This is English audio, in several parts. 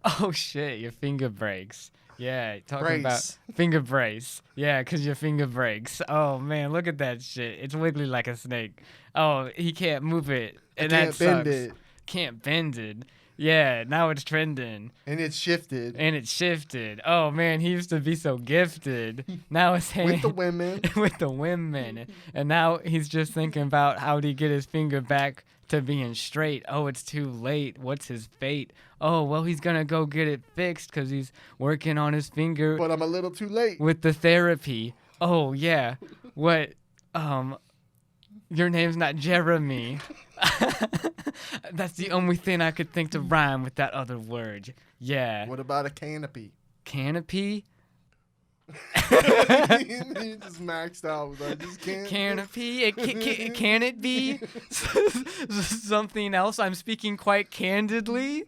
Oh shit, your finger breaks. Yeah, talking about Brace. finger brace. Yeah, 'cause your finger breaks. Oh man, look at that shit. It's wiggly like a snake. Oh, he can't move it, I and that can't bend sucks. it. Can't bend it. Yeah, now it's trending. And it's shifted. And it shifted. Oh man, he used to be so gifted. Now his hand With the women. with the women, and now he's just thinking about how to get his finger back to being straight. Oh, it's too late. What's his fate? Oh, well, he's gonna go get it fixed because he's working on his finger But I'm a little too late. with the therapy. Oh yeah, what? Your name's not Jeremy. That's the only thing I could think to rhyme with that other word. Yeah. What about a canopy? Canopy? You just maxed out with that. Just can't. Canopy? Can it be something else? I'm speaking quite candidly.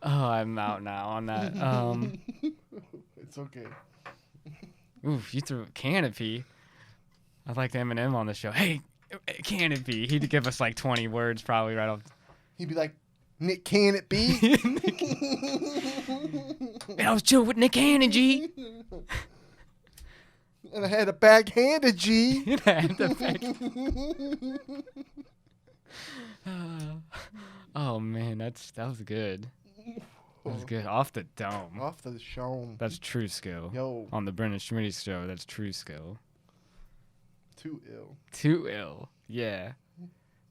Oh, I'm out now on that. It's okay. Oof, you threw canopy. I like Eminem on the show. Hey, canopy. He'd give us like 20 words probably right off. He'd be like, Nick, can it be? And I was chilling with Nick Cannon, G. And I had a backhanded G. Oh man, that was good. That was good. Off the dome. Off the show. That's true skill. Yo. On the Brennan Schmitty show, that's true skill. Too ill. Too ill. Yeah.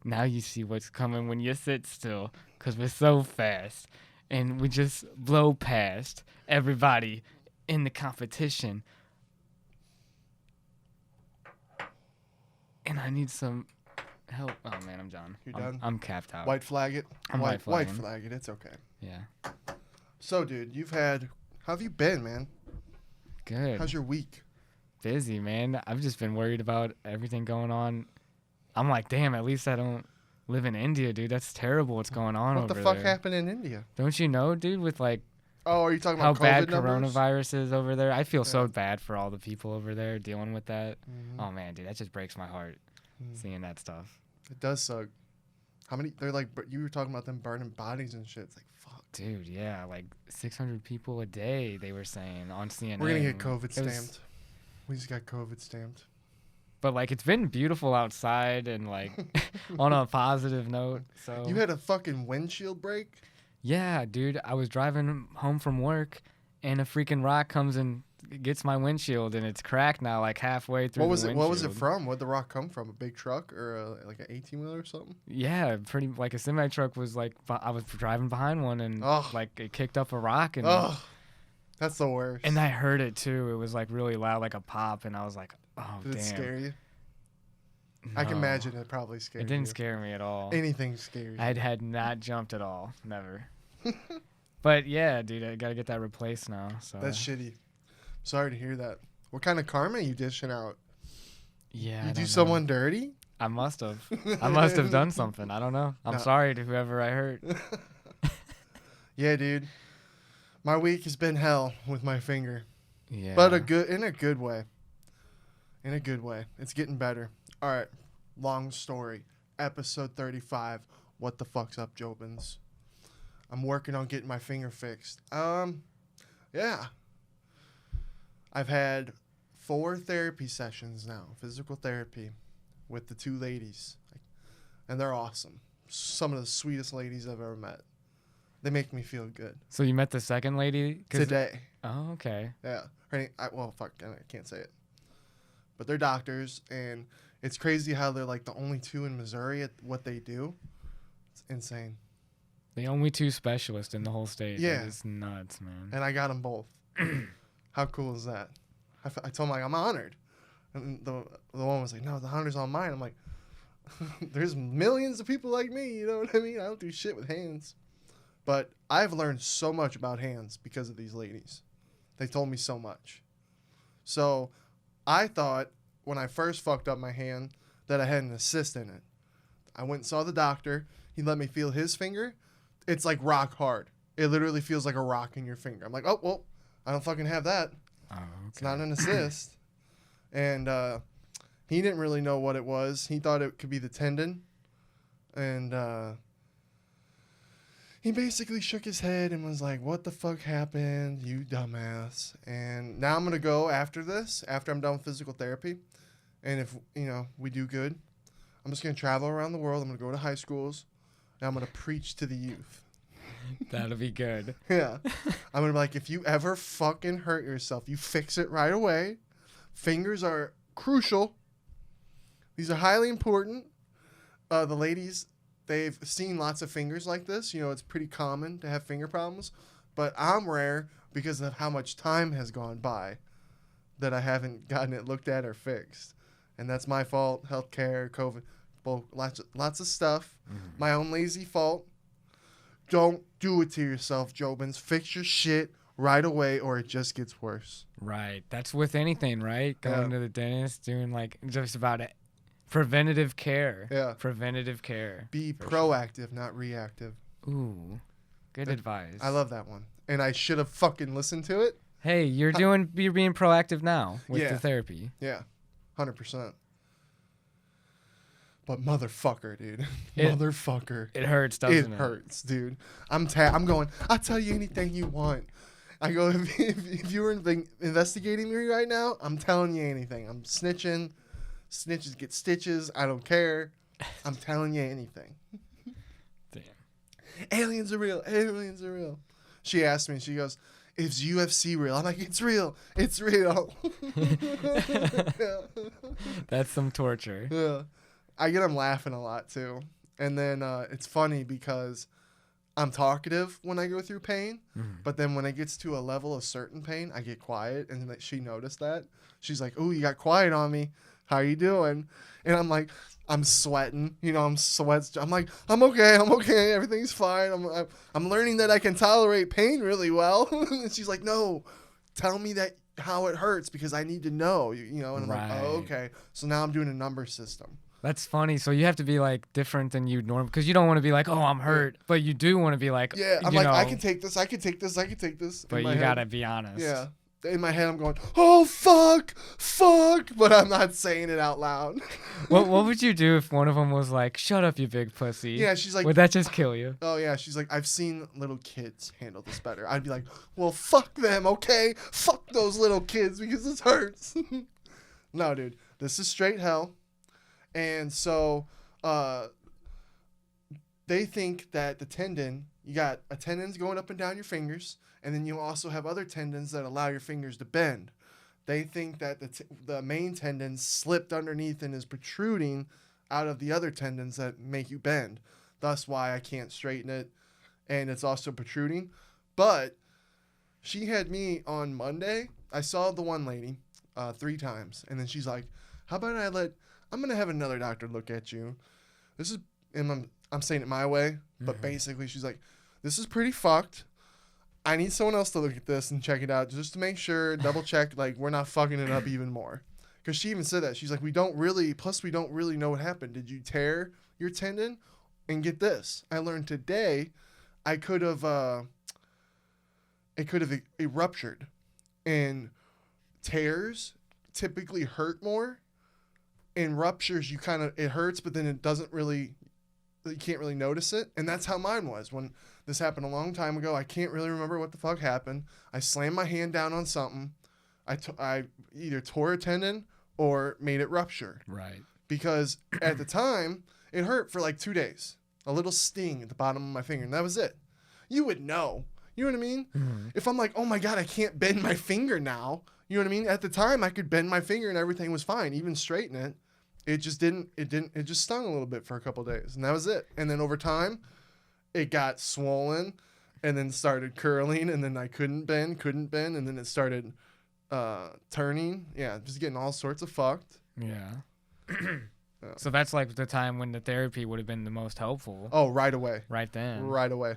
Now you see what's coming when you sit still, because we're so fast. And we just blow past everybody in the competition. And I need some help. Oh, man, I'm done. You're done? I'm capped out. White flag it. I'm white White flagging. flag it. It's okay. Yeah. So, dude, how have you been, man? Good. How's your week? Busy, man. I've just been worried about everything going on. I'm like, damn, at least I don't live in India, dude. That's terrible what's going on over What there. the fuck happened in India? Don't you know, dude, with like Oh, are you talking how about bad COVID numbers? coronavirus is over there? I feel so Yeah. bad for all the people over there dealing with that. Mhm. Oh, man, dude, that just breaks my heart seeing that stuff. It does suck. How many? They're like, you were talking about them burning bodies and shit. It's like, fuck. Dude, yeah, like 600 people a day, they were saying on CNN. We're gonna get COVID It was- stamped. We just got COVID stamped. But, like, it's been beautiful outside and, like, on a positive note. So You had a fucking windshield break? Yeah, dude, I was driving home from work, and a freaking rock comes and gets my windshield, and it's cracked now, like halfway through. What was the it? What was it windshield. from? Where'd the rock come from? A big truck or like an 18-wheeler or something? Yeah, pretty like a semi truck was like I was driving behind one, and Ugh. like it kicked up a rock, and Oh, that's the worst. and I heard it too. It was like really loud, like a pop, and I was like, oh Did damn. it scare you? I can No. imagine it probably scared It didn't you. scare me at all. Anything scares you. I had not jumped at all, never. But yeah, dude, I gotta get that replaced now. So That's shitty. Sorry to hear that. What kind of karma are you dishing out? yeah, You I do don't know. someone dirty? I must have. I must have done something. I don't know. I'm No. sorry to whoever I hurt. Yeah, dude. My week has been hell with my finger, Yeah. but in a good way. In a good way. It's getting better. All right. Long story. Episode 35. What the fuck's up, Jobins? I'm working on getting my finger fixed. Yeah. I've had 4 therapy sessions now, physical therapy, with the 2 ladies, and they're awesome. Some of the sweetest ladies I've ever met. They make me feel good. So you met the second lady? Today. Oh, okay. Yeah. Well, fuck, I can't say it. But they're doctors, and it's crazy how they're like the only 2 in Missouri at what they do. It's insane. The only 2 specialists in the whole state. Yeah. That is nuts, man. And I got them both. How cool is that? I told him, like, I'm honored. And the one was like, no, the honor's on mine. I'm like, there's millions of people like me, you know what I mean? I don't do shit with hands. But I've learned so much about hands because of these ladies. They told me so much. So I thought when I first fucked up my hand that I had an assist in it. I went and saw the doctor. He let me feel his finger. It's like rock hard. It literally feels like a rock in your finger. I'm like, oh, well, I don't fucking have that. Oh, okay. It's not an assist. And he didn't really know what it he thought it could be the tendon. And he basically shook his head and was like, what the fuck happened, you dumbass? And now I'm going to go after this, after I'm done with physical therapy. And if, we do good, I'm just going to travel around the world. I'm going to go to high schools, and I'm going to preach to the youth. That'll be good. Yeah. I'm going to be like, if you ever fucking hurt yourself, you fix it right away. Fingers are crucial. These are highly important. The ladies, they've seen lots of fingers like this. It's pretty common to have finger problems. But I'm rare because of how much time has gone by that I haven't gotten it looked at or fixed. And that's my fault. Healthcare, COVID, lots of stuff. Mm-hmm. My own lazy fault. Don't do it to yourself, Jobins. Fix your shit right away or it just gets worse. Right. That's with anything, right? Going to the dentist, doing like just about it. Preventative care. Yeah. Preventative care. Be proactive, not reactive. Ooh. Good advice. I love that one. And I should have fucking listened to it. Hey, you're being proactive now with the therapy. Yeah. 100%. But motherfucker, dude. Motherfucker. It hurts, doesn't it? It hurts, dude. I'm going, I'll tell you anything you want. I go, if you were investigating me right now, I'm telling you anything. I'm snitching. Snitches get stitches. I don't care. I'm telling you anything. Damn. Aliens are real. Aliens are real. She asked me, she goes, is UFC real? I'm like, it's real. It's real. Yeah. That's some torture. Yeah. I get them laughing a lot, too. And then it's funny because I'm talkative when I go through pain. Mm-hmm. But then when it gets to a level of certain pain, I get quiet. And she noticed that. She's like, oh, you got quiet on me. How you doing? And I'm like, I'm sweating. I'm like, I'm okay. Everything's fine. I'm learning that I can tolerate pain really well. And she's like, no, tell me how it hurts because I need to know. And I'm like, oh, okay. So now I'm doing a number system. That's funny. So you have to be like different than you normally, because you don't want to be like, oh, I'm hurt, but you do want to be like, yeah. I'm like, I can take this. But you gotta be honest. Yeah. In my head, I'm going, oh, fuck, but I'm not saying it out loud. What would you do if one of them was like, shut up, you big pussy? Yeah, she's like, would that just kill you? Oh, yeah, she's like, I've seen little kids handle this better. I'd be like, well, fuck them, okay? Fuck those little kids because this hurts. No, dude, this is straight hell. And so they think that the tendon, you got a tendons going up and down your fingers, and then you also have other tendons that allow your fingers to bend. They think that the main tendon slipped underneath and is protruding out of the other tendons that make you bend. Thus why I can't straighten it, and it's also protruding. But she had me on Monday. I saw the one lady 3 times, and then she's like, how about I'm going to have another doctor look at you. This is, and I'm saying it my way, but basically she's like, this is pretty fucked. I need someone else to look at this and check it out just to make sure, double check, like we're not fucking it up even more. Because she even said that. She's like, we don't really know what happened. Did you tear your tendon? And get this. I learned today it could have ruptured. And tears typically hurt more. And ruptures, it hurts, but then it doesn't really, you can't really notice it. And that's how mine was. When this happened a long time ago, I can't really remember what the fuck happened. I slammed my hand down on something. I either tore a tendon or made it rupture. Right. Because at the time, it hurt for like 2 days. A little sting at the bottom of my finger, and that was it. You would know. You know what I mean? Mm-hmm. If I'm like, oh my God, I can't bend my finger now. You know what I mean? At the time, I could bend my finger and everything was fine, even straighten it. It just didn't, it just stung a little bit for a couple of days, and that was it. And then over time, it got swollen and then started curling, and then I couldn't bend, and then it started turning. Yeah, just getting all sorts of fucked. Yeah. So that's like the time when the therapy would have been the most helpful. Oh, right away. Right then. Right away.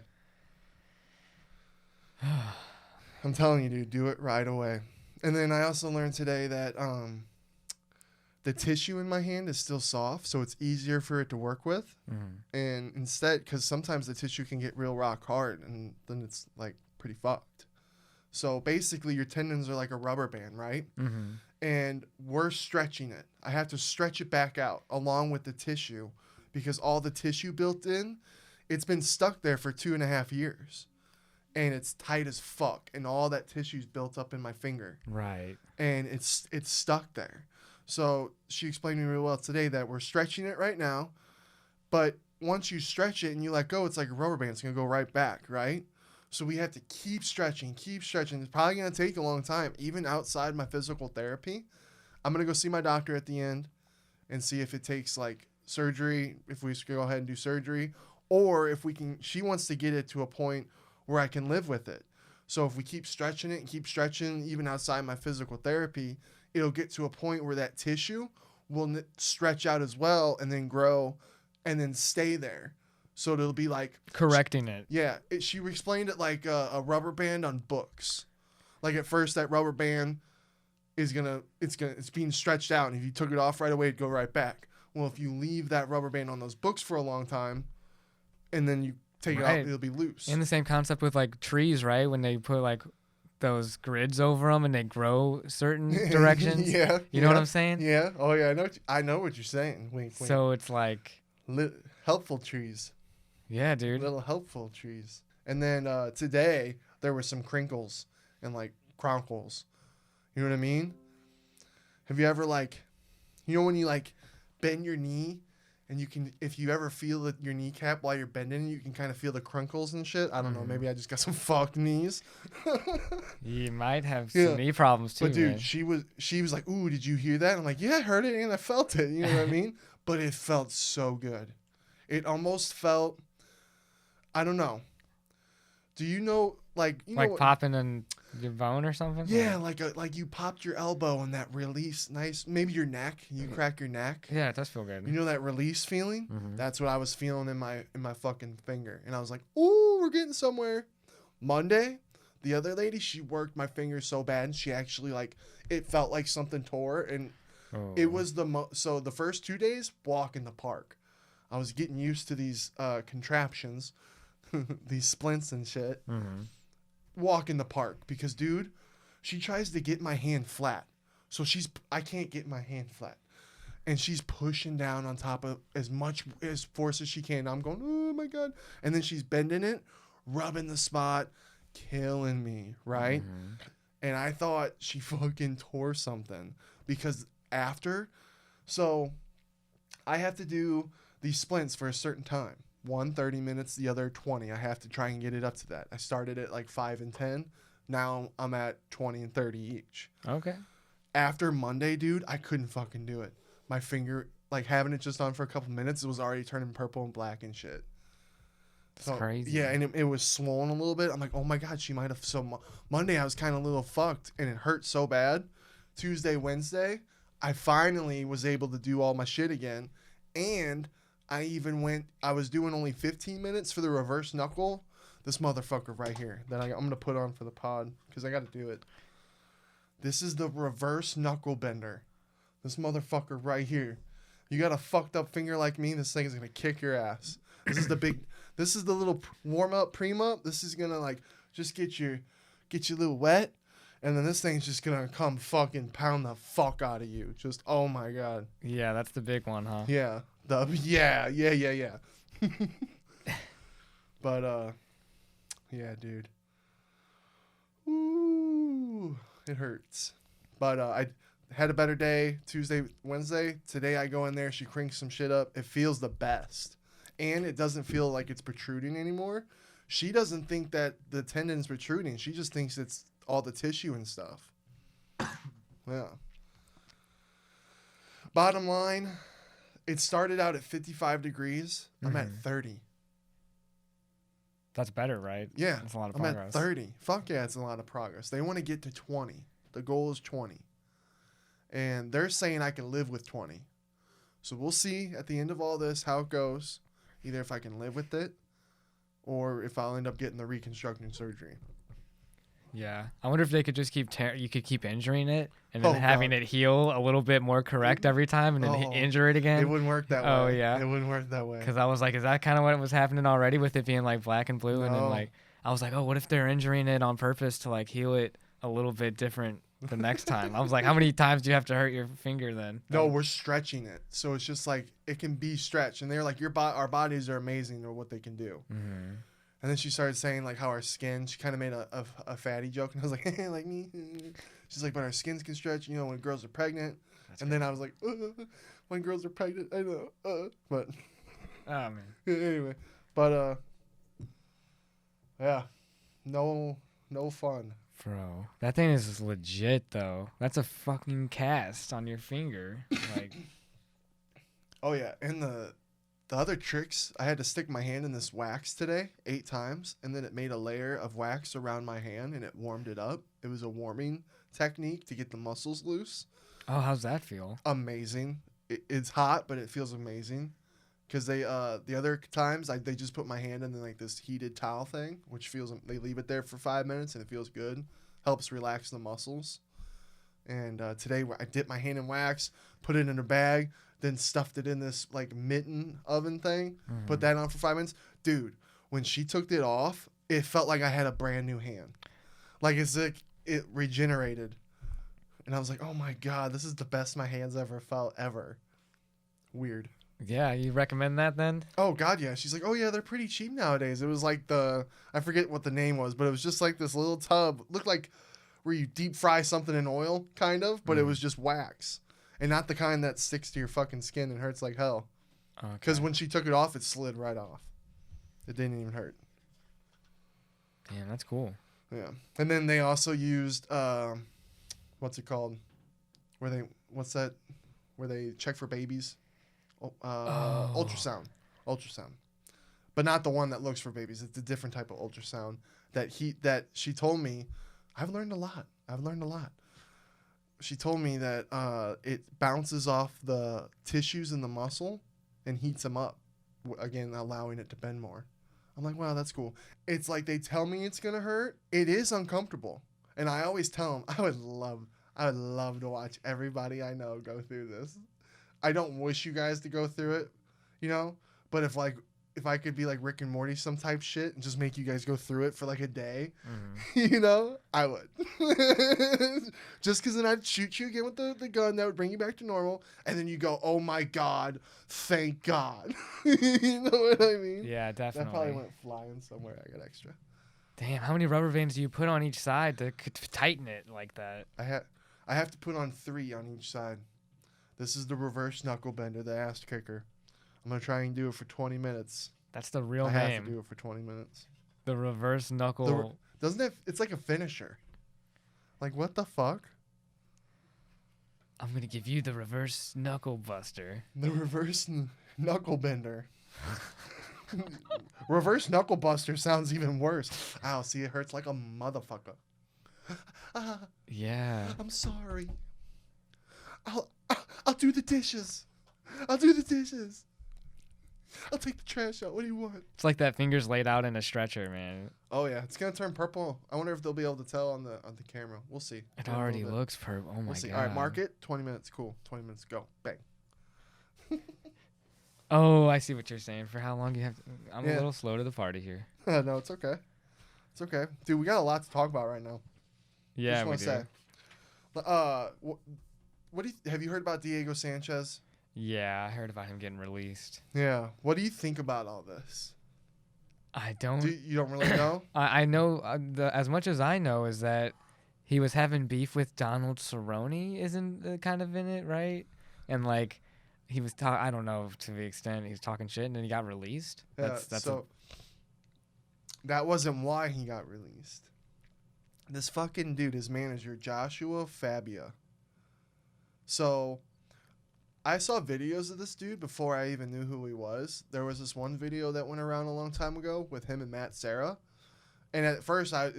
I'm telling you, dude, do it right away. And then I also learned today that the tissue in my hand is still soft, so it's easier for it to work with. Mm-hmm. And instead, because sometimes the tissue can get real rock hard, and then it's like pretty fucked. So basically, your tendons are like a rubber band, right? Mm-hmm. And we're stretching it. I have to stretch it back out along with the tissue because all the tissue built in it's been stuck there for 2.5 years. And it's tight as fuck. And all that tissue's built up in my finger. Right. And it's stuck there. So she explained to me real well today that we're stretching it right now. But once you stretch it and you let go, it's like a rubber band. It's going to go right back, right? So we have to keep stretching, keep stretching. It's probably going to take a long time, even outside my physical therapy. I'm going to go see my doctor at the end and see if it takes like surgery, if we go ahead and do surgery, or if we can, she wants to get it to a point where I can live with it. So if we keep stretching it and keep stretching, even outside my physical therapy, it'll get to a point where that tissue will stretch out as well and then grow and then stay there. So it'll be like correcting it. Yeah. She explained it like a rubber band on books. Like at first that rubber band it's being stretched out. And if you took it off right away, it'd go right back. Well, if you leave that rubber band on those books for a long time and then you take it out, it'll be loose. And the same concept with like trees, right? When they put like those grids over them and they grow certain directions. Yeah. You know what I'm saying? Yeah. Oh yeah. I know what you're saying. Wink, wink. So it's like helpful trees. Yeah, dude. Little helpful trees. And then today there were some crinkles and like cronkles. You know what I mean? Have you ever like, when you like bend your knee and you can, if you ever feel your kneecap while you're bending, you can kind of feel the crinkles and shit. I don't know. Maybe I just got some fucked knees. You might have some knee problems too. But dude, man. she was like, "Ooh, did you hear that?" I'm like, "Yeah, I heard it and I felt it." You know what I mean? But it felt so good. It almost felt, I don't know. Do you know, like popping in your bone or something? Yeah, like you popped your elbow and that release, nice. Maybe your neck. You crack your neck. Yeah, it does feel good. You know that release feeling? Mm-hmm. That's what I was feeling in my fucking finger, and I was like, "Ooh, we're getting somewhere." Monday, the other lady, she worked my finger so bad, and she actually it felt like something tore, and it was so the first 2 days, walk in the park. I was getting used to these contraptions, these splints and shit. Mm-hmm. Walk in the park because, dude, she tries to get my hand flat. So I can't get my hand flat. And she's pushing down on top of as much as force as she can. I'm going, oh my God. And then she's bending it, rubbing the spot, killing me, right? Mm-hmm. And I thought she fucking tore something because so I have to do these splints for a certain time. One 30 minutes, the other 20. I have to try and get it up to that. I started at like 5 and 10. Now I'm at 20 and 30 each. Okay. After Monday, dude, I couldn't fucking do it. My finger, like having it just on for a couple minutes, it was already turning purple and black and shit. That's crazy. Yeah, and it was swollen a little bit. I'm like, oh my God, she might have. So Monday, I was kind of a little fucked, and it hurt so bad. Tuesday, Wednesday, I finally was able to do all my shit again. And I was doing only 15 minutes for the reverse knuckle. This motherfucker right here that I'm going to put on for the pod because I got to do it. This is the reverse knuckle bender. This motherfucker right here. You got a fucked up finger like me, this thing is going to kick your ass. This is the little warm up, preem up. This is going to just get you a little wet. And then this thing's just going to come fucking pound the fuck out of you. Just, oh my God. Yeah, that's the big one, huh? Yeah. Yeah. But, yeah, dude. Ooh, it hurts. But I had a better day Tuesday, Wednesday. Today I go in there. She cranks some shit up. It feels the best. And it doesn't feel like it's protruding anymore. She doesn't think that the tendon's protruding. She just thinks it's all the tissue and stuff. Yeah. Bottom line, it started out at 55 degrees. I'm at 30. That's better, right? Yeah. That's a lot of I'm progress. at 30. Fuck yeah, it's a lot of progress. They want to get to 20. The goal is 20. And they're saying I can live with 20. So we'll see at the end of all this how it goes. Either if I can live with it or if I'll end up getting the reconstructing surgery. Yeah. I wonder if they could just you could keep injuring it and then having it heal a little bit more correct every time and then injure it again. It wouldn't work that way. Oh, yeah. It wouldn't work that way. Because I was like, is that kind of what was happening already with it being like black and blue? No. And then I was like, oh, what if they're injuring it on purpose to heal it a little bit different the next time. I was like, how many times do you have to hurt your finger then? No, we're stretching it. So it's just like, it can be stretched. And they're like, our bodies are amazing or what they can do. Mm-hmm. And then she started saying like how our skin, she kind of made a fatty joke. And I was like, like me. She's like, but our skins can stretch, when girls are pregnant. That's and good. then I was like, when girls are pregnant, I know. But Oh, man. anyway, but yeah, no fun. Bro, that thing is legit, though. That's a fucking cast on your finger. Like, Oh, yeah. And the other tricks, I had to stick my hand in this wax today 8 times, and then it made a layer of wax around my hand, and it warmed it up. It was a warming technique to get the muscles loose. oh, how's that feel? Amazing. It's hot, but it feels amazing. Because the other times, they just put my hand in like this heated towel thing, which feels, they leave it there for 5 minutes, and it feels good. Helps relax the muscles. And today, I dipped my hand in wax, put it in a bag, then stuffed it in this like mitten oven thing, put that on for 5 minutes. Dude, when she took it off, it felt like I had a brand new hand. Like it's like it regenerated. And I was like, oh my God, this is the best my hands ever felt ever. Weird. Yeah, you recommend that then? Oh God, yeah. She's like, oh yeah, they're pretty cheap nowadays. It was like I forget what the name was, but it was just like this little tub. Looked like where you deep fry something in oil, kind of, but it was just wax. And not the kind that sticks to your fucking skin and hurts like hell. Because when she took it off, it slid right off. It didn't even hurt. Damn, that's cool. Yeah. And then they also used, what's it called? Where they check for babies? Ultrasound. But not the one that looks for babies. It's a different type of ultrasound that she told me. I've learned a lot. She told me that it bounces off the tissues in the muscle and heats them up, again, allowing it to bend more. I'm like, wow, that's cool. It's like they tell me it's going to hurt. It is uncomfortable. And I always tell them, I would love to watch everybody I know go through this. I don't wish you guys to go through it, but if I could be like Rick and Morty, some type shit, and just make you guys go through it for like a day, I would. Just because then I'd shoot you again with the gun that would bring you back to normal, and then you go, oh my God, thank God. You know what I mean? Yeah, definitely. That probably went flying somewhere. I got extra. Damn, how many rubber bands do you put on each side to tighten it like that? I have to put on 3 on each side. This is the reverse knuckle bender, the ass kicker. I'm going to try and do it for 20 minutes. That's the real I name. have to do it for 20 minutes. The reverse knuckle. Doesn't it? It's like a finisher. Like, what the fuck? I'm going to give you the reverse knuckle buster. The reverse knuckle bender. Reverse knuckle buster sounds even worse. Ow, see, it hurts like a motherfucker. Yeah. I'm sorry. I'll do the dishes. I'll take the trash out. What do you want? It's like that finger's laid out in a stretcher, man. Oh yeah, it's gonna turn purple. I wonder if they'll be able to tell on the camera. We'll see. It already looks purple. Oh my We'll see. God. All right, mark it. 20 minutes. Cool. 20 minutes. Go. Bang. Oh, I see what you're saying. For how long you have to... I'm Yeah. a little slow to the party here. No, it's okay. It's okay, dude. We got a lot to talk about right now. Yeah, we Just do. want to say. What do you have you heard about Diego Sanchez? Yeah, I heard about him getting released. Yeah. What do you think about all this? I don't... You don't really know? I know... as much as I know is that he was having beef with Donald Cerrone, isn't kind of in it, right? And, like... He was I don't know to the extent he was talking shit, and then he got released. Yeah, that wasn't why he got released. This fucking dude, his manager, Joshua Fabia. So, I saw videos of this dude before I even knew who he was. There was this one video that went around a long time ago with him and Matt Serra. And at first, I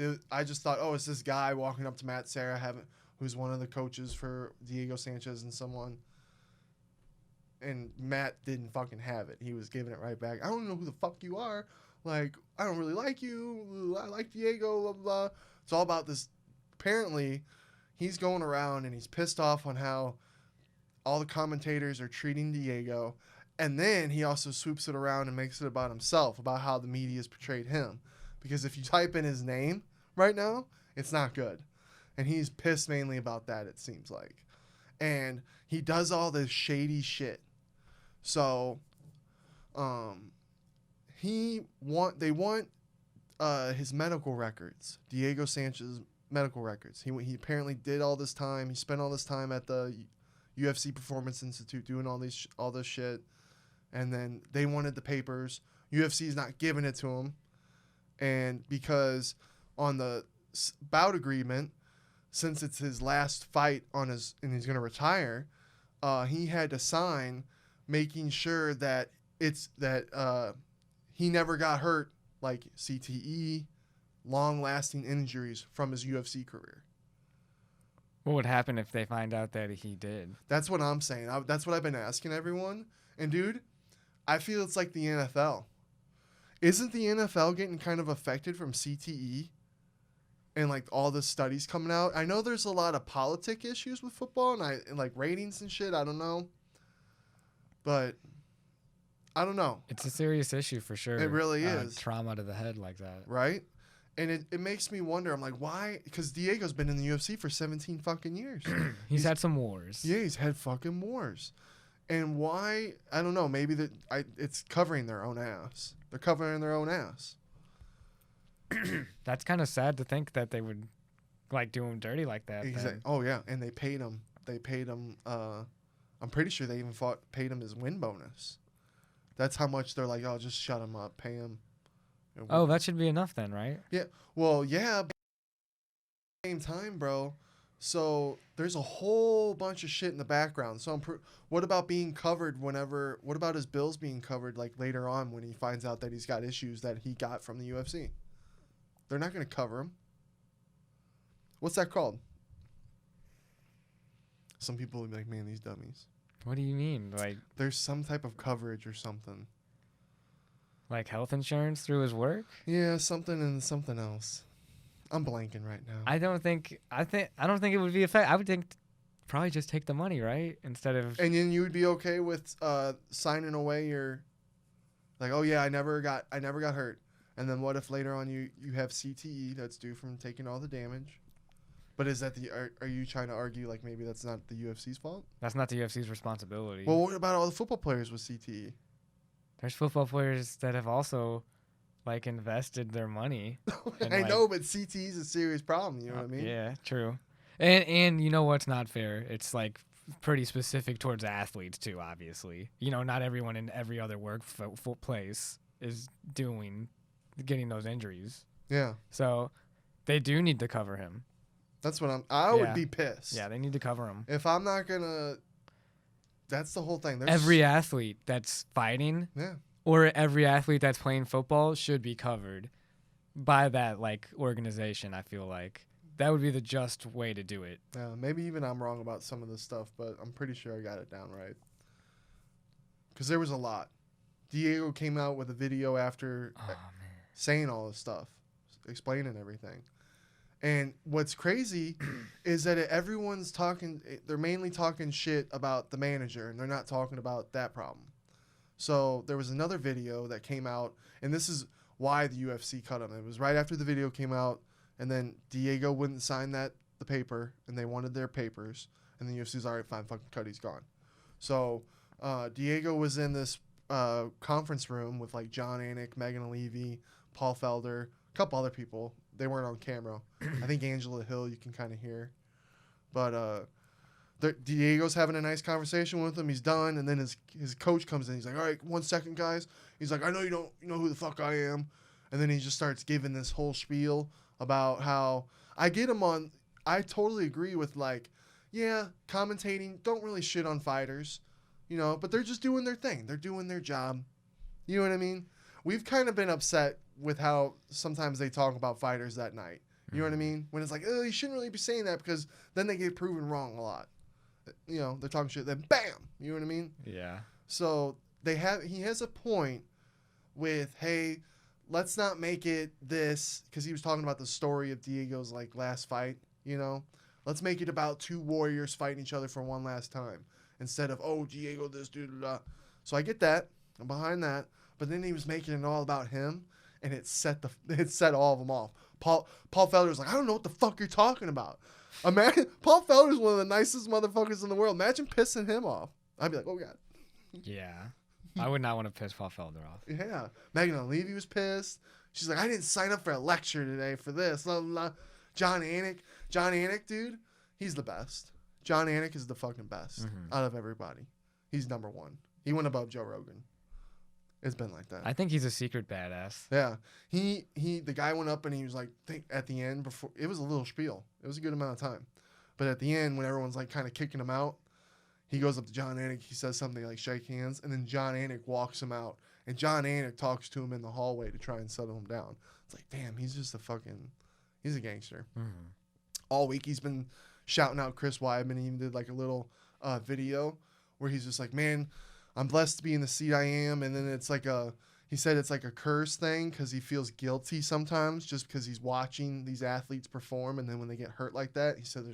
just thought, oh, it's this guy walking up to Matt Serra, who's one of the coaches for Diego Sanchez and someone. And Matt didn't fucking have it. He was giving it right back. I don't know who the fuck you are. Like, I don't really like you. I like Diego, blah, blah. It's all about this. Apparently, he's going around and he's pissed off on how all the commentators are treating Diego. And then he also swoops it around and makes it about himself, about how the media's portrayed him. Because if you type in his name right now, it's not good. And he's pissed mainly about that, it seems like. And he does all this shady shit. So, they want his medical records, Diego Sanchez's medical records. He apparently did all this time. He spent all this time at the UFC Performance Institute doing all this shit. And then they wanted the papers. UFC's not giving it to him. And because on the bout agreement, since it's his last fight and he's going to retire, he had to sign making sure that he never got hurt, like CTE, long-lasting injuries from his UFC career. What would happen if they find out that he did? That's what I'm saying. That's what I've been asking everyone. And, dude, I feel it's like the NFL. Isn't the NFL getting kind of affected from CTE? And like all the studies coming out, I know there's a lot of politic issues with football and like ratings and shit. I don't know, but I don't know. It's a serious issue for sure. It really is. Trauma to the head like that, right? And it makes me wonder. I'm like, why? Because Diego's been in the UFC for 17 fucking years. he's had some wars. Yeah, he's had fucking wars. And why? I don't know. Maybe it's covering their own ass. They're covering their own ass. That's kind of sad to think that they would like do him dirty like that. Exactly. Oh yeah, and they paid him. I'm pretty sure they even paid him his win bonus. That's how much they're like. Oh, just shut him up, pay him. Oh, that should be enough then, right? Yeah. Well, yeah. But at the same time, bro. So there's a whole bunch of shit in the background. So what about being covered whenever? What about his bills being covered like later on when he finds out that he's got issues that he got from the UFC? They're not going to cover him. What's that called? Some people will be like, man, these dummies. What do you mean? Like, there's some type of coverage or something. Like health insurance through his work? Yeah, something and something else. I'm blanking right now. I don't think it would be effective. I would think probably just take the money, right? Instead of. And then you would be okay with signing away your, like, oh yeah, I never got hurt. And then what if later on you have CTE that's due from taking all the damage? But is that are you trying to argue like maybe that's not the UFC's fault? That's not the UFC's responsibility. Well, what about all the football players with CTE? There's football players that have also like invested their money. I know, but CTE is a serious problem, you know what I mean? Yeah, true. And you know what's not fair? It's like pretty specific towards athletes too, obviously. You know, not everyone in every other place is getting those injuries. Yeah. So they do need to cover him. That's what I would be pissed. Yeah, they need to cover him. If I'm not going to, that's the whole thing. Every athlete that's fighting or every athlete that's playing football should be covered by that like organization, I feel like. That would be the just way to do it. Yeah, maybe even I'm wrong about some of this stuff, but I'm pretty sure I got it down right. Because there was a lot. Diego came out with a video after saying all this stuff, explaining everything. And what's crazy is that everyone's talking, they're mainly talking shit about the manager, and they're not talking about that problem. So there was another video that came out, and this is why the UFC cut him. It was right after the video came out, and then Diego wouldn't sign the paper, and they wanted their papers, and the UFC's all right, fine, fucking cut, he's gone. So Diego was in this conference room with like John Anik, Megan Levy, Paul Felder, a couple other people. They weren't on camera. I think Angela Hill you can kind of hear. But Diego's having a nice conversation with him. He's done, and then his coach comes in. He's like, all right, 1 second, guys. He's like, I know you don't know who the fuck I am. And then he just starts giving this whole spiel about how I totally agree with like, yeah, commentating, don't really shit on fighters, you know, but they're just doing their thing. They're doing their job. You know what I mean? We've kind of been upset with how sometimes they talk about fighters that night. You know what I mean? When it's like, oh, you shouldn't really be saying that because then they get proven wrong a lot. You know, they're talking shit, then bam! You know what I mean? Yeah. So he has a point with, hey, let's not make it this, because he was talking about the story of Diego's like last fight, you know? Let's make it about two warriors fighting each other for one last time instead of, oh, Diego this, dude, blah. So I get that. I'm behind that. But then he was making it all about him, and it set all of them off. Paul Felder's like, I don't know what the fuck you're talking about. Imagine Paul Felder's one of the nicest motherfuckers in the world. Imagine pissing him off. I'd be like, oh god. Yeah. I would not want to piss Paul Felder off. Yeah. Megan Levy was pissed. She's like, I didn't sign up for a lecture today for this. Blah, blah, blah. John Anik, dude, he's the best. John Anik is the fucking best out of everybody. He's number one. He went above Joe Rogan. It's been like that. I think he's a secret badass. Yeah. The guy went up and he was like, at the end, before it was a little spiel. It was a good amount of time. But at the end, when everyone's like kind of kicking him out, he goes up to John Anik. He says something like, shake hands. And then John Anik walks him out. And John Anik talks to him in the hallway to try and settle him down. It's like, damn, he's just he's a gangster. Mm-hmm. All week he's been shouting out Chris Weidman. He even did like a little video where he's just like, man, I'm blessed to be in the seat I am. And then he said it's like a curse thing because he feels guilty sometimes just because he's watching these athletes perform. And then when they get hurt like that, he said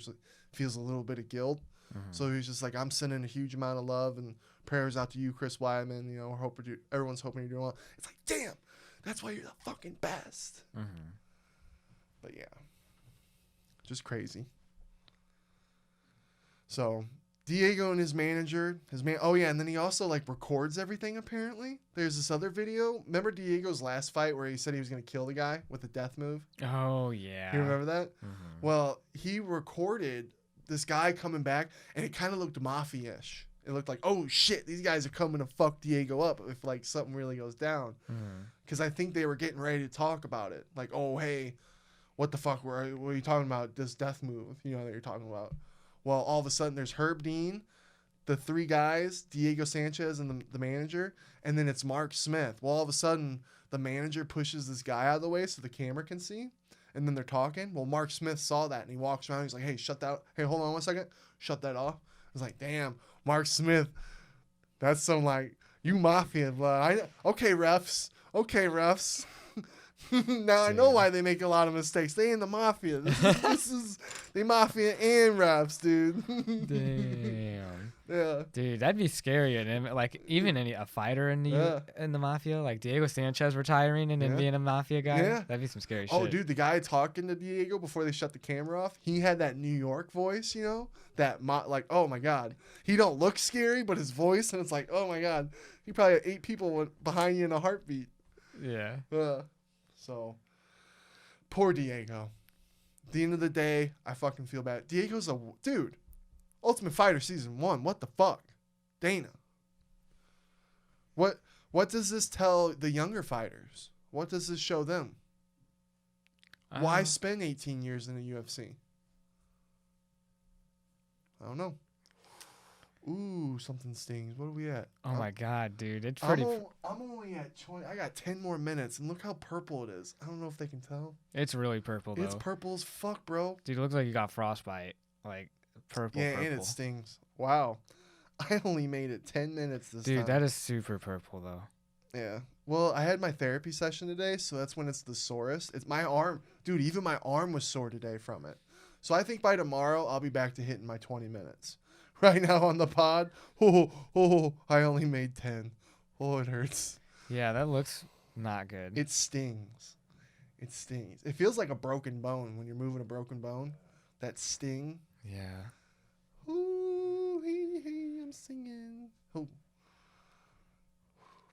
feels a little bit of guilt. Mm-hmm. So he's just like, I'm sending a huge amount of love and prayers out to you, Chris Weidman. You know, everyone's hoping you're doing well. It's like, damn, that's why you're the fucking best. Mm-hmm. But yeah, just crazy. So Diego and his manager, oh yeah, and then he also like records everything apparently. There's this other video. Remember Diego's last fight where he said he was going to kill the guy with the death move? Oh yeah. You remember that? Mm-hmm. Well, he recorded this guy coming back and it kind of looked mafia-ish. It looked like, oh shit, these guys are coming to fuck Diego up if like something really goes down. Because I think they were getting ready to talk about it. Like, oh hey, what the fuck what are you talking about? This death move, that you're talking about. Well, all of a sudden there's Herb Dean, the three guys, Diego Sanchez and the manager, and then it's Mark Smith. Well, all of a sudden the manager pushes this guy out of the way so the camera can see, and then they're talking. Well, Mark Smith saw that and he walks around. He's like, hey, shut that. Hey, hold on 1 second. Shut that off. I was like, damn, Mark Smith. That's some like, you mafia blood. Okay, refs. Now I know why they make a lot of mistakes. They in the mafia. This is they mafia and refs, dude. Damn. Yeah. Dude, that'd be scary. And like even a fighter in the mafia, like Diego Sanchez retiring and then being a mafia guy. Yeah. That'd be some scary shit. Oh, dude, the guy talking to Diego before they shut the camera off, he had that New York voice, that like, oh my God. He don't look scary, but his voice, and it's like, oh my God. He probably had 8 people behind you in a heartbeat. Yeah. So, poor Diego. At the end of the day, I fucking feel bad. Diego's dude. Ultimate Fighter Season 1. What the fuck? Dana. What does this tell the younger fighters? What does this show them? Why spend 18 years in the UFC? I don't know. Ooh, something stings. What are we at? Oh my God, dude. It's pretty... I'm only at 20. I got 10 more minutes, and look how purple it is. I don't know if they can tell. It's really purple, though. It's purple as fuck, bro. Dude, it looks like you got frostbite. Like, purple. Yeah, and it stings. Wow. I only made it 10 minutes this time. Dude, that is super purple, though. Yeah. Well, I had my therapy session today, so that's when it's the sorest. It's my arm. Dude, even my arm was sore today from it. So I think by tomorrow, I'll be back to hitting my 20 minutes. Right now on the pod, I only made 10. Oh, it hurts. Yeah, that looks not good. It stings. It stings. It feels like a broken bone when you're moving a broken bone. That sting. Yeah. Ooh, hey, I'm singing. Oh.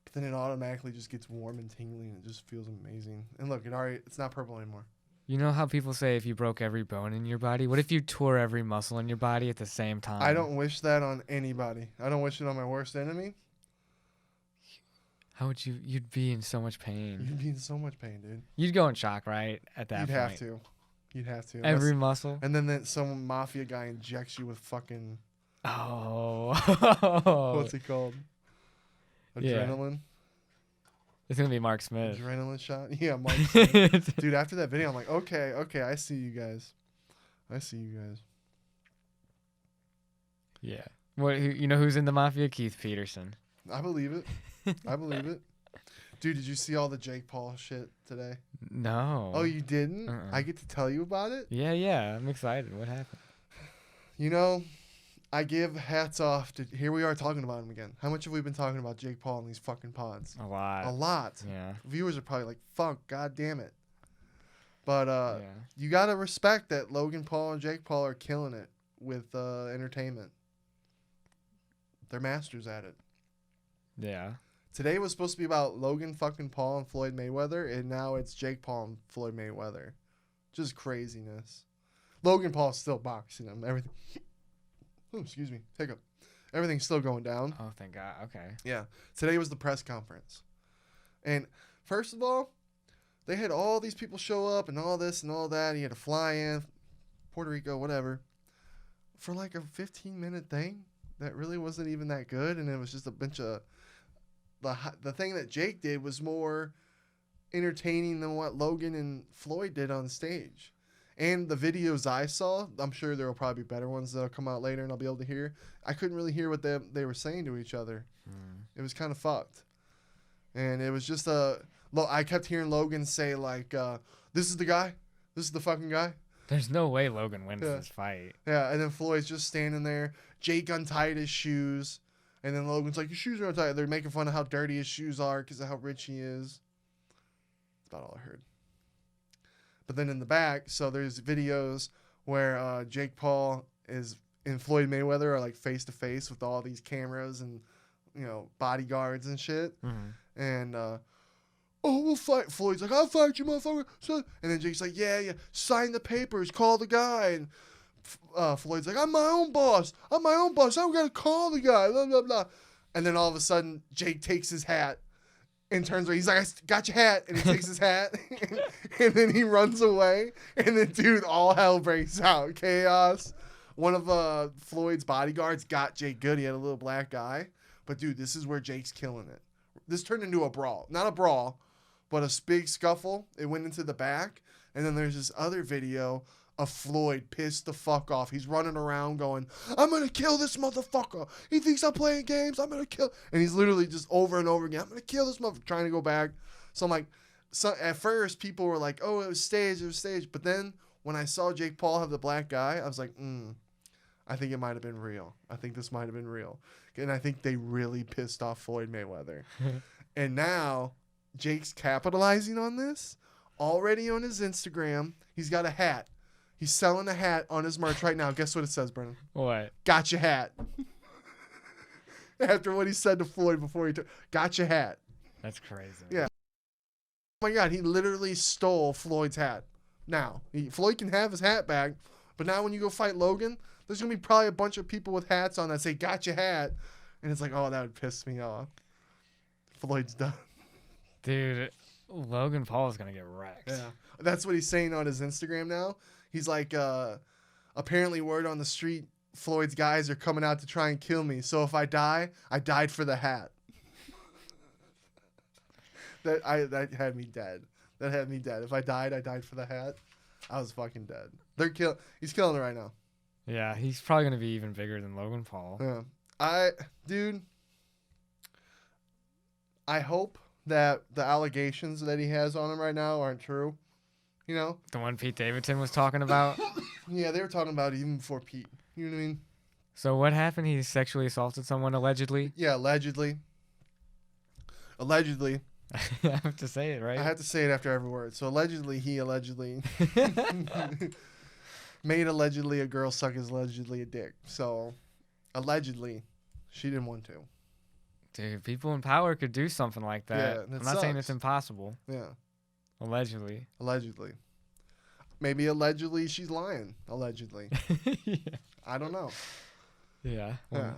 But then it automatically just gets warm and tingly, and it just feels amazing. And look, it's not purple anymore. You know how people say if you broke every bone in your body? What if you tore every muscle in your body at the same time? I don't wish that on anybody. I don't wish it on my worst enemy. How would you'd be in so much pain. You'd be in so much pain, dude. You'd go in shock, right? At that point. You'd have to. Every muscle. And then some mafia guy injects you with fucking... Oh. What's it called? Adrenaline? Yeah. It's going to be Mark Smith. Adrenaline shot? Yeah, Mark Smith. Dude, after that video, I'm like, okay, I see you guys. Yeah. You know who's in the mafia? Keith Peterson. I believe it. Dude, did you see all the Jake Paul shit today? No. Oh, you didn't? I get to tell you about it? Yeah. I'm excited. What happened? I give hats off to... Here we are talking about him again. How much have we been talking about Jake Paul in these fucking pods? A lot. A lot. Yeah. Viewers are probably like, fuck, god damn it. But Yeah. you gotta respect that Logan Paul and Jake Paul are killing it with entertainment. They're masters at it. Yeah. Today was supposed to be about Logan fucking Paul and Floyd Mayweather, and now it's Jake Paul and Floyd Mayweather. Just craziness. Logan Paul's still boxing him. Everything. Oh, excuse me. Hiccup. Everything's still going down. Oh, thank God. Okay. Yeah. Today was the press conference. And first of all, they had all these people show up and all this and all that. He had to fly in, Puerto Rico, whatever, for like a 15-minute thing that really wasn't even that good. And it was just a bunch of... The thing that Jake did was more entertaining than what Logan and Floyd did on stage. And the videos I saw, I'm sure there will probably be better ones that'll come out later and I'll be able to hear. I couldn't really hear what they were saying to each other. It was kind of fucked. And it was just I kept hearing Logan say like, this is the guy? This is the fucking guy? There's no way Logan wins this fight. Yeah, and then Floyd's just standing there. Jake untied his shoes. And then Logan's like, your shoes are untied. They're making fun of how dirty his shoes are because of how rich he is. That's about all I heard. But then in the back, so there's videos where Jake Paul is and Floyd Mayweather are like face to face with all these cameras and, you know, bodyguards and shit. Mm-hmm. And, we'll fight. Floyd's like, I'll fight you, motherfucker. So, and then Jake's like, yeah, sign the papers, call the guy. And Floyd's like, I'm my own boss. I don't gotta call the guy. Blah, blah, blah. And then all of a sudden, Jake takes his hat and turns around. He's like, I got your hat. And he takes his hat. And then he runs away. And then, dude, all hell breaks out. Chaos. One of Floyd's bodyguards got Jake good. He had a little black guy. But, dude, this is where Jake's killing it. This turned into a brawl. Not a brawl, but a big scuffle. It went into the back. And then there's this other video of Floyd pissed the fuck off. He's running around going, I'm going to kill this motherfucker. He thinks I'm playing games. I'm going to kill. And he's literally just over and over again, I'm going to kill this motherfucker, trying to go back. So I'm like, at first people were like, oh, it was staged. But then when I saw Jake Paul have the black guy, I was like, I think it might have been real. I think this might have been real. And I think they really pissed off Floyd Mayweather. And now Jake's capitalizing on this. Already on his Instagram, he's got a hat. He's selling a hat on his merch right now. Guess what it says, Brennan? What? Got your hat. After what he said to Floyd before he took, got your hat. That's crazy. Yeah. Oh my God, he literally stole Floyd's hat. Now, Floyd can have his hat back, but now when you go fight Logan, there's going to be probably a bunch of people with hats on that say, got your hat. And it's like, oh, that would piss me off. Floyd's done. Dude, Logan Paul is going to get wrecked. Yeah. That's what he's saying on his Instagram now. He's like, apparently word on the street, Floyd's guys are coming out to try and kill me. So if I die, I died for the hat. That had me dead. That had me dead. If I died, I died for the hat. I was fucking dead. He's killing it right now. Yeah, he's probably going to be even bigger than Logan Paul. Yeah. Dude, I hope that the allegations that he has on him right now aren't true. You know? The one Pete Davidson was talking about? Yeah, they were talking about it even before Pete. You know what I mean? So what happened? He sexually assaulted someone allegedly? Yeah, allegedly. Allegedly. I have to say it, right? I have to say it after every word. So allegedly, he allegedly made allegedly a girl suck his allegedly a dick. So allegedly, she didn't want to. Dude, people in power could do something like that. Yeah, I'm not saying it's impossible. Yeah. Allegedly. Allegedly. Maybe allegedly she's lying. Allegedly. Yeah. I don't know. Yeah. Yeah.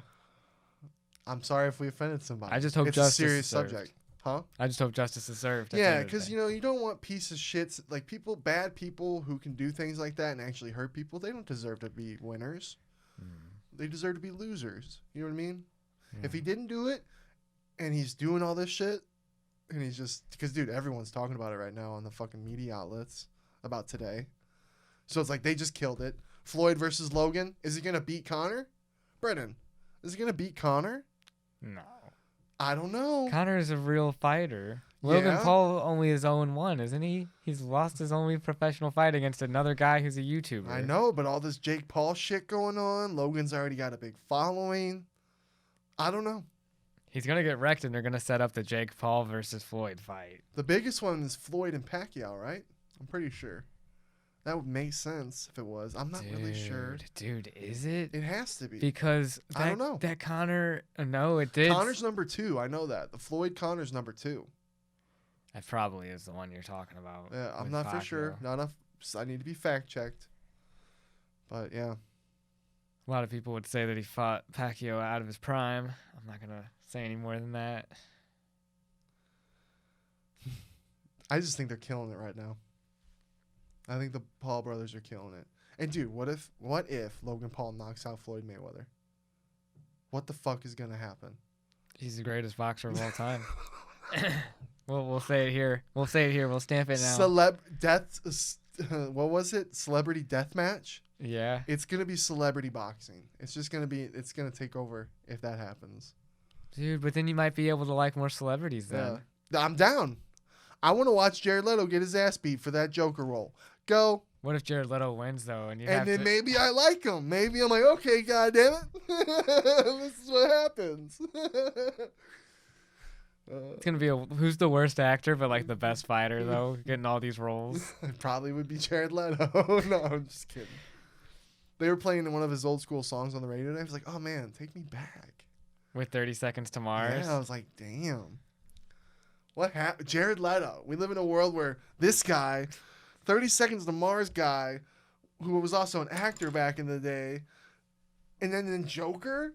I'm sorry if we offended somebody. I just hope it's justice a serious is served. subject. Huh? I just hope justice is served. Yeah, because, you know, you don't want piece of shits. Like, bad people who can do things like that and actually hurt people, they don't deserve to be winners. They deserve to be losers. You know what I mean? If he didn't do it and he's doing all this shit, and he's just... Because, dude, everyone's talking about it right now on the fucking media outlets about today. So it's like they just killed it. Floyd versus Logan. Is he going to beat Conor? Brennan, is he going to beat Conor? No. I don't know. Conor is a real fighter. Logan Paul only is 0-1, isn't he? He's lost his only professional fight against another guy who's a YouTuber. I know, but all this Jake Paul shit going on. Logan's already got a big following. I don't know. He's going to get wrecked, and they're going to set up the Jake Paul versus Floyd fight. The biggest one is Floyd and Pacquiao, right? I'm pretty sure. That would make sense if it was. I'm not really sure. Dude, is it? It has to be. Because I don't know. That Connor, no, it did. Connor's number 2. I know that. The Floyd Connor's number 2. That probably is the one you're talking about. Yeah, I'm not for sure. Not enough. I need to be fact checked. But yeah. A lot of people would say that he fought Pacquiao out of his prime. I'm not gonna say any more than that. I just think they're killing it right now. I think the Paul brothers are killing it. And dude, what if Logan Paul knocks out Floyd Mayweather? What the fuck is gonna happen? He's the greatest boxer of all time. We'll say it here. We'll say it here. We'll stamp it now. What was it? Celebrity death match? Yeah. It's gonna be celebrity boxing. It's gonna take over if that happens. Dude, but then you might be able to like more celebrities then. Yeah. I'm down. I want to watch Jared Leto get his ass beat for that Joker role. Go. What if Jared Leto wins though, and then maybe I like him. Maybe I'm like, okay, goddamn it, this is what happens. It's gonna be who's the worst actor, but like the best fighter though, getting all these roles. It probably would be Jared Leto. No, I'm just kidding. They were playing one of his old school songs on the radio, and I was like, oh man, take me back. With 30 Seconds to Mars. Yeah, I was like, damn. What happened? Jared Leto. We live in a world where this guy, 30 Seconds to Mars guy, who was also an actor back in the day, and then Joker,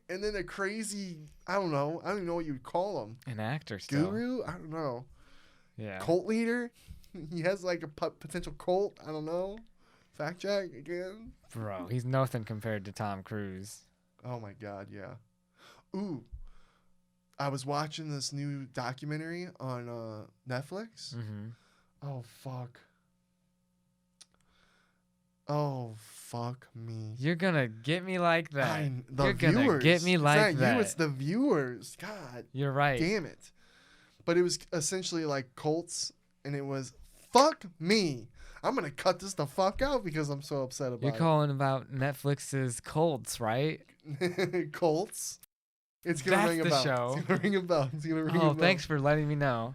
and then a crazy, I don't even know what you'd call him. An actor still. Guru? I don't know. Yeah. Cult leader? He has like a potential cult? I don't know. Fact check again? Bro, he's nothing compared to Tom Cruise. Oh my God, yeah. Ooh. I was watching this new documentary on Netflix. Mm-hmm. Oh, fuck. Oh, fuck me. You're gonna get me like that. You're gonna get me like that. You, it's the viewers. God. You're right. Damn it. But it was essentially like cults, and it was, fuck me. I'm going to cut this the fuck out because I'm so upset about it. You're calling about Netflix's cults, right? Cults? It's going to ring a bell. Show. It's going to ring a bell. It's going to ring a bell. Oh, thanks for letting me know.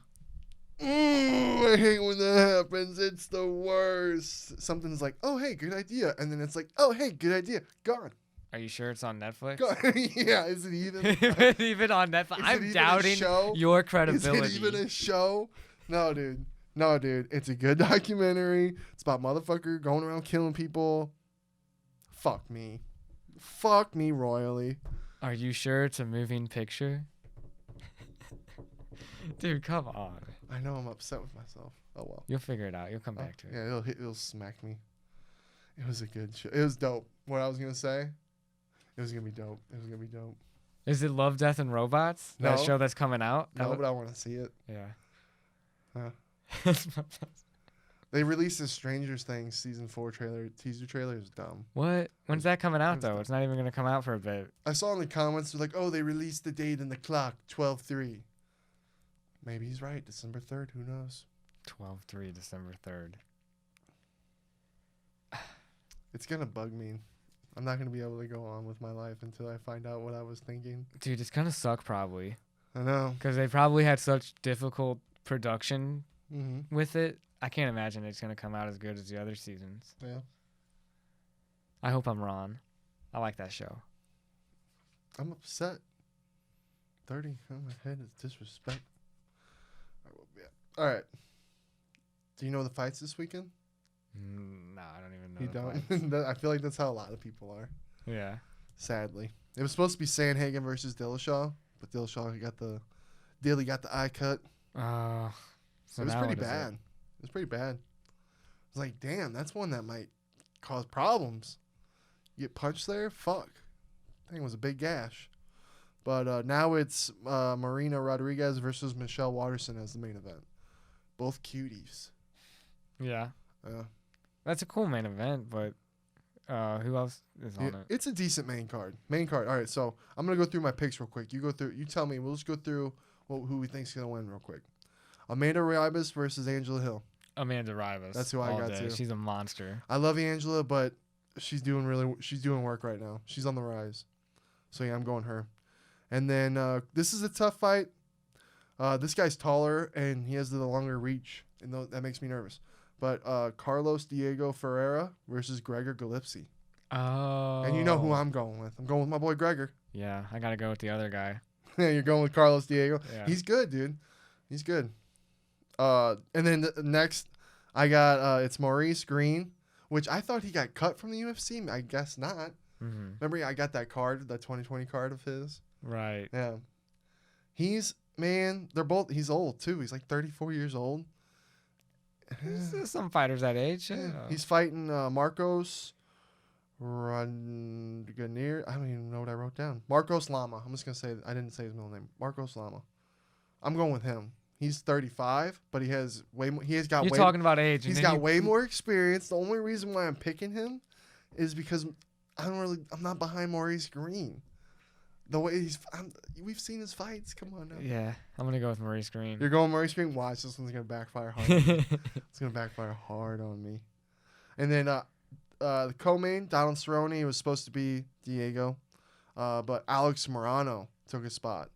I hate when that happens. It's the worst. Something's like, oh, hey, good idea. And then it's like, oh, hey, good idea. Gone. Are you sure it's on Netflix? Yeah, is it even? Even on Netflix? I'm doubting your credibility. Is it even a show? No, dude. No, dude. It's a good documentary. It's about motherfucker going around killing people. Fuck me. Fuck me royally. Are you sure it's a moving picture? Dude, come on. I know I'm upset with myself. Oh, well. You'll figure it out. You'll come back to it. Yeah, it'll smack me. It was a good show. It was dope. What I was going to say? It was going to be dope. It was going to be dope. Is it Love, Death, and Robots? No. That show that's coming out? No, but I want to see it. Yeah. They released the Stranger Things season 4 teaser trailer. Is dumb. What? When's that coming out though? It's not even gonna come out for a bit. I saw in the comments they're like, oh, they released the date and the clock 12/3. Maybe he's right. December 3rd. Who knows? 12/3, December 3rd. It's gonna bug me. I'm not gonna be able to go on with my life until I find out what I was thinking. Dude, it's gonna suck probably. I know. Because they probably had such difficult production Mm-hmm. with it. I can't imagine it's going to come out as good as the other seasons. Yeah. I hope I'm wrong. I like that show. I'm upset. 30 on my head is disrespect. All right. Do you know the fights this weekend? No, I don't even know. You don't? I feel like that's how a lot of people are. Yeah. Sadly. It was supposed to be Sandhagen versus Dillashaw, but Dillashaw got the eye cut. So it was pretty bad. It was pretty bad. I was like, damn, that's one that might cause problems. You get punched there? Fuck. I think it was a big gash. But now it's Marina Rodriguez versus Michelle Waterson as the main event. Both cuties. Yeah. Yeah. That's a cool main event, but who else is on it? It's a decent main card. All right, so I'm going to go through my picks real quick. You go through. You tell me. We'll just go through who we think's going to win real quick. Amanda Raibis versus Angela Hill. Amanda Raibis. That's who I got too. She's a monster. I love Angela, but she's doing work right now. She's on the rise. So yeah, I'm going her. And then this is a tough fight. This guy's taller and he has the longer reach, and that makes me nervous. But Carlos Diego Ferreira versus Gregor Gallipsi. Oh. And you know who I'm going with. I'm going with my boy Gregor. Yeah, I gotta go with the other guy. Yeah, you're going with Carlos Diego. Yeah. He's good, dude. He's good. And then next, I got it's Maurice Green, which I thought he got cut from the UFC. I guess not. Mm-hmm. Remember, I got that card, that 2020 card of his. Right. Yeah. He's old too. He's like 34 years old. There's some fighters that age. Yeah. He's fighting Marcos Ranganier. I don't even know what I wrote down. Marcos Lama. I'm just gonna say I didn't say his middle name. Marcos Lama. I'm going with him. He's 35, but he has way more. He's talking about age. He's got way more experience. The only reason why I'm picking him is because I'm not behind Maurice Green. The way we've seen his fights. Come on now. Yeah, I'm gonna go with Maurice Green. You're going Maurice Green. Watch, this one's gonna backfire hard. It's gonna backfire hard on me. And then the co-main, Donald Cerrone, was supposed to be Diego, but Alex Morano took his spot.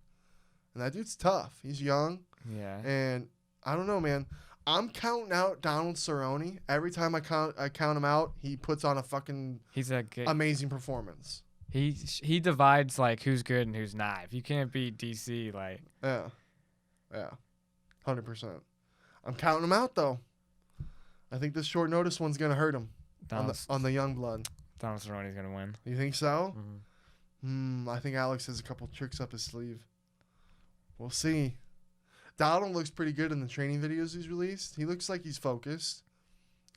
And that dude's tough. He's young. Yeah. And I don't know, man. I'm counting out Donald Cerrone. Every time I count him out, he puts on a fucking amazing performance. He divides like who's good and who's not. If you can't beat DC, like yeah, 100%. I'm counting him out though. I think this short notice one's gonna hurt him on the young blood. Donald Cerrone's gonna win. You think so? Mm-hmm. I think Alex has a couple tricks up his sleeve. We'll see. Donald looks pretty good in the training videos he's released. He looks like he's focused.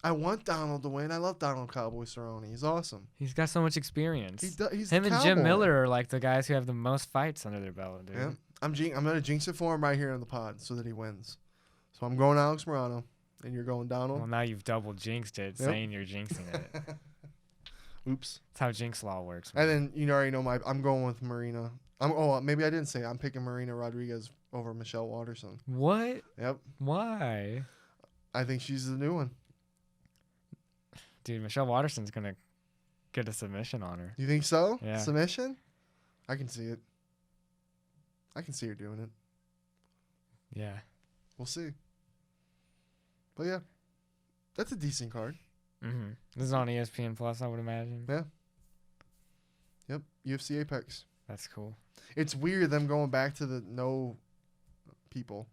I want Donald to win. I love Donald Cowboy Cerrone. He's awesome. He's got so much experience. He's him and Cowboy. Jim Miller are like the guys who have the most fights under their belt, dude. Yeah. I'm going to jinx it for him right here on the pod so that he wins. So I'm going Alex Morano, and you're going Donald. Well, now you've double jinxed it, saying you're jinxing it. Oops. That's how jinx law works. Man. And then you already know I'm going with Marina. Maybe I didn't say it. I'm picking Marina Rodriguez over Michelle Waterson. What? Yep. Why? I think she's the new one. Dude, Michelle Waterson's going to get a submission on her. You think so? Yeah. Submission? I can see it. I can see her doing it. Yeah. We'll see. But yeah, that's a decent card. Mm-hmm. This is on ESPN Plus, I would imagine. Yeah. Yep. UFC Apex. That's cool. It's weird them going back to the no people.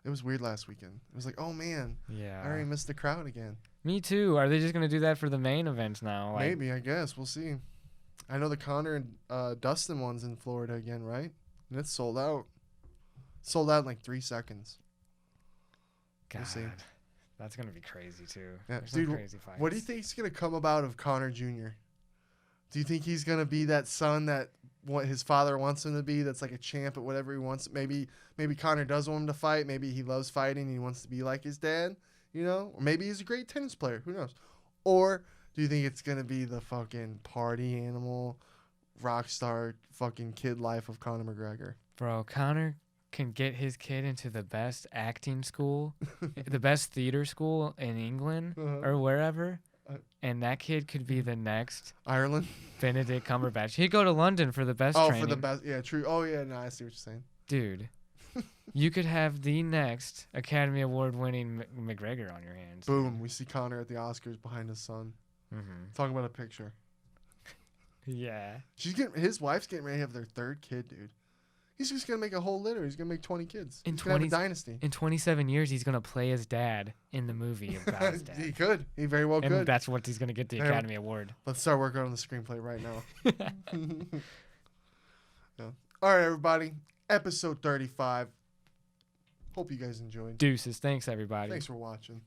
It was weird last weekend. It was like, oh man, yeah, I already missed the crowd again. Me too. Are they just gonna do that for the main events now? Like, maybe, I guess. We'll see. I know the Connor and Dustin one's in Florida again, right? And it's sold out. Sold out in like 3 seconds. God, we'll see. That's gonna be crazy too. Yeah. There's Dude, some crazy fights. What do you think's gonna come about of Connor Jr.? Do you think he's gonna be that son that what his father wants him to be? That's like a champ at whatever he wants. Maybe Connor does want him to fight. Maybe he loves fighting and he wants to be like his dad. You know, or maybe he's a great tennis player. Who knows? Or do you think it's gonna be the fucking party animal, rock star, fucking kid life of Conor McGregor? Bro, Connor can get his kid into the best acting school, the best theater school in England or wherever, and that kid could be the next Ireland Benedict Cumberbatch. He'd go to London for the best training. For the best. Yeah, true. Oh yeah, no, I see what you're saying. Dude, you could have the next Academy Award winning McGregor on your hands. Boom, we see Connor at the Oscars behind his son. Talking about a picture. Yeah. His wife's getting ready to have their 3rd kid, dude. He's just gonna make a whole litter. He's gonna make 20 kids. He's gonna have a dynasty. In 27 years, he's gonna play his dad in the movie about his dad. He could. He very well could. And that's what he's gonna get the Academy Award. Let's start working on the screenplay right now. Yeah. All right, everybody. Episode 35. Hope you guys enjoyed. Deuces. Thanks, everybody. Thanks for watching.